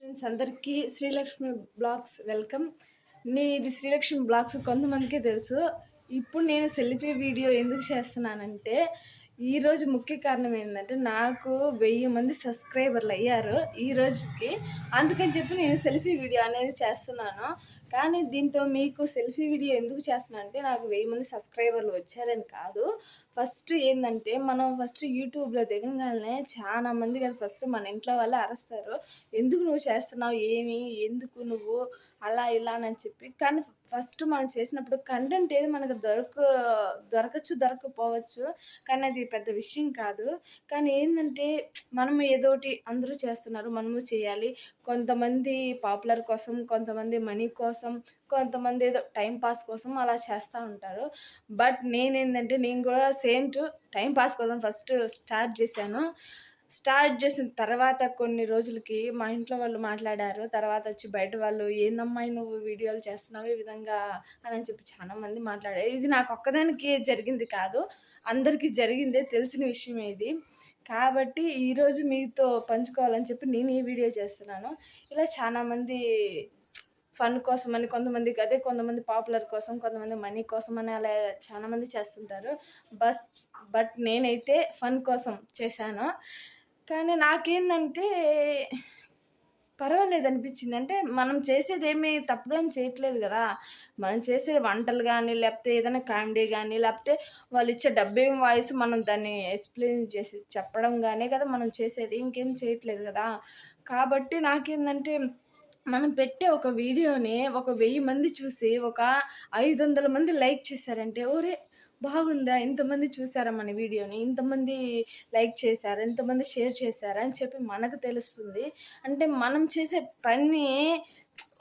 Friends అందరికీ Srilakshmi blogs welcome. ఇది Srilakshmi blogs కొంతమందికే తెలుసు. ఇప్పుడు నేను సెల్ఫీ వీడియో ఎందుకు చేస్తున్నానంటే ఈరోజు ముఖ్య కారణం ఏంటంటే నాకు 1000 మంది సబ్స్క్రైబర్లు అయ్యారు ఈ రోజుకి. అందుకని చెప్పి నేను సెల్ఫీ వీడియో అనేది చేస్తున్నాను. కానీ దీంతో మీకు సెల్ఫీ వీడియో ఎందుకు చేస్తున్నా అంటే నాకు 1000 మంది సబ్స్క్రైబర్లు వచ్చారని కాదు. ఫస్ట్ ఏంటంటే మనం యూట్యూబ్లో దిగంగానే చాలా మంది కదా ఫస్ట్ మన ఇంట్లో వాళ్ళే అరుస్తారు, ఎందుకు నువ్వు చేస్తున్నావు, ఎందుకు నువ్వు అలా ఇలా అని చెప్పి. కానీ ఫస్ట్ మనం చేసినప్పుడు కంటెంట్ ఏది మనకు దొరకచ్చు దొరకపోవచ్చు, కానీ అది పెద్ద విషయం కాదు. కానీ ఏంటంటే మనం ఏదోటి అందరూ చేస్తున్నారు మనము చేయాలి. కొంతమంది పాపులర్ కోసం, కొంతమంది మనీ కోసం, కొంతమంది ఏదో టైం పాస్ కోసం అలా చేస్తూ ఉంటారు. బట్ నేను కూడా సేమ్ టు టైం పాస్ కోసం ఫస్ట్ స్టార్ట్ చేసిన తర్వాత కొన్ని రోజులకి మా ఇంట్లో వాళ్ళు మాట్లాడారు. తర్వాత వచ్చి బయట వాళ్ళు, ఏందమ్మాయి నువ్వు వీడియోలు చేస్తున్నావు ఈ విధంగా అని చెప్పి చాలామంది మాట్లాడారు. ఇది నాకు ఒక్కదానికి జరిగింది కాదు, అందరికీ జరిగిందే, తెలిసిన విషయమే ఇది. కాబట్టి ఈరోజు మీతో పంచుకోవాలని చెప్పి నేను ఈ వీడియో చేస్తున్నాను. ఇలా చాలామంది ఫన్ కోసం అని, కొంతమంది పాపులర్ కోసం, కొంతమంది మనీ కోసం అని అలా చాలామంది చేస్తుంటారు. బట్ నేనైతే ఫన్ కోసం చేశాను. కానీ నాకేందంటే పర్వాలేదు అనిపించింది. అంటే మనం చేసేది ఏమీ తప్పుగా ఏం చేయట్లేదు కదా. మనం చేసేది వంటలు కానీ, లేకపోతే ఏదైనా కామెడీ కానీ, లేకపోతే వాళ్ళు ఇచ్చే డబ్బింగ్ వాయిస్ మనం దాన్ని ఎక్స్ప్లెయిన్ చేసి చెప్పడం కానీ కదా మనం చేసేది, ఇంకేం చేయట్లేదు కదా. కాబట్టి నాకేందంటే మనం పెట్టే ఒక వీడియోని ఒక 1000 మంది చూసి ఒక 500 మంది లైక్ చేశారంటే, ఓరే బాగుందా, ఇంతమంది చూసారా మన వీడియోని, ఇంతమంది లైక్ చేశారు, ఇంతమంది షేర్ చేశారా అని చెప్పి మనకు తెలుస్తుంది. అంటే మనం చేసే పని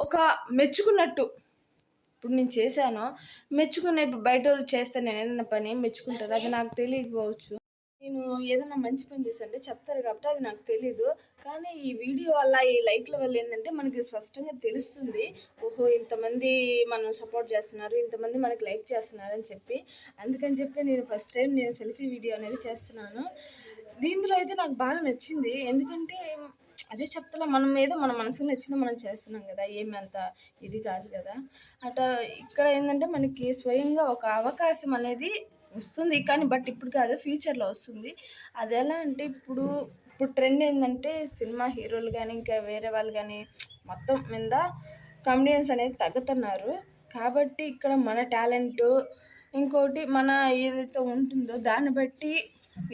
ఒక మెచ్చుకున్నట్టు. ఇప్పుడు నేను చేశాను, ఇప్పుడు బయట వాళ్ళు చేస్తే నేను ఏదైనా పని మెచ్చుకుంటారు, అది నాకు తెలియకపోవచ్చు. నేను ఏదైనా మంచి పని చేశానంటే చెప్తారు కాబట్టి అది నాకు తెలీదు. కానీ ఈ వీడియో వల్ల, ఈ లైక్ల వల్ల ఏంటంటే మనకి స్పష్టంగా తెలుస్తుంది, ఓహో ఇంతమంది మనల్ని సపోర్ట్ చేస్తున్నారు, ఇంతమంది మనకి లైక్ చేస్తున్నారు అని చెప్పి. అందుకని చెప్పి నేను ఫస్ట్ టైం సెల్ఫీ వీడియో అనేది చేస్తున్నాను. దీంట్లో అయితే నాకు బాగా నచ్చింది. ఎందుకంటే అదే చెప్తా, మనం ఏదో మన మనసుకు నచ్చిందో మనం చేస్తున్నాం కదా, ఏమి అంత ఇది కాదు కదా. అట్లా ఇక్కడ ఏంటంటే మనకి స్వయంగా ఒక అవకాశం అనేది వస్తుంది. కానీ ఇప్పుడు కాదు, ఫ్యూచర్లో వస్తుంది. అది ఎలా అంటే ఇప్పుడు ట్రెండ్ ఏంటంటే సినిమా హీరోలు కానీ, ఇంకా వేరే వాళ్ళు కానీ మొత్తం మీద కామెడియన్స్ అనేది తగ్గుతున్నారు. కాబట్టి ఇక్కడ మన టాలెంటు, ఇంకోటి మన ఏదైతే ఉంటుందో దాన్ని బట్టి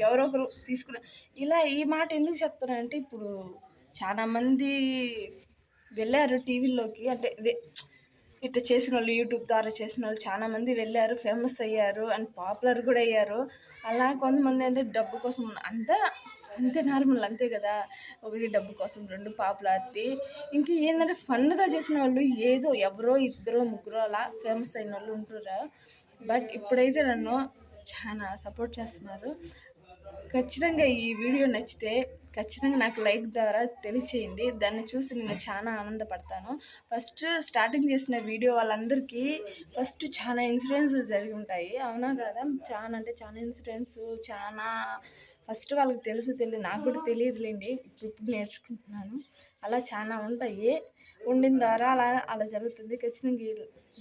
ఎవరో ఒకరు తీసుకున్న. ఇలా ఈ మాట ఎందుకు చెప్తున్నానంటే ఇప్పుడు చాలామంది వెళ్ళారు టీవీల్లోకి, అంటే ఇదే ఇట్లా చేసిన వాళ్ళు, యూట్యూబ్ ద్వారా చేసిన వాళ్ళు చాలామంది వెళ్ళారు, ఫేమస్ అయ్యారు అండ్ పాపులర్ కూడా అయ్యారు. అలా కొంతమంది అంటే డబ్బు కోసం అంతే నార్మల్, అంతే కదా. ఒకటి డబ్బు కోసం, 2 పాపులారిటీ, ఇంకా ఏంటంటే ఫన్గా చేసిన వాళ్ళు ఏదో ఎవరో 2 3 అలా ఫేమస్ అయిన వాళ్ళు ఉంటున్నారు. బట్ ఇప్పుడైతే నన్ను చాలా సపోర్ట్ చేస్తున్నారు. ఖచ్చితంగా ఈ వీడియో నచ్చితే ఖచ్చితంగా నాకు లైక్ ద్వారా తెలియచేయండి. దాన్ని చూసి నేను చాలా ఆనందపడతాను. స్టార్టింగ్ చేసిన వీడియో వాళ్ళందరికీ చాలా ఇన్సిడెంట్స్ జరిగి ఉంటాయి, అవునా కదా. చాలా ఇన్సిడెంట్స్, వాళ్ళకి తెలియదు, నాకు కూడా తెలియదులేండి, ఇప్పుడు నేర్చుకుంటున్నాను. అలా చాలా ఉంటాయి, ఉండిన ద్వారా అలా జరుగుతుంది. ఖచ్చితంగా ఈ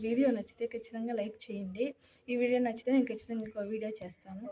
వీడియో నచ్చితే ఖచ్చితంగా లైక్ చేయండి. ఈ వీడియో నచ్చితే నేను ఖచ్చితంగా ఇంకో వీడియో చేస్తాను.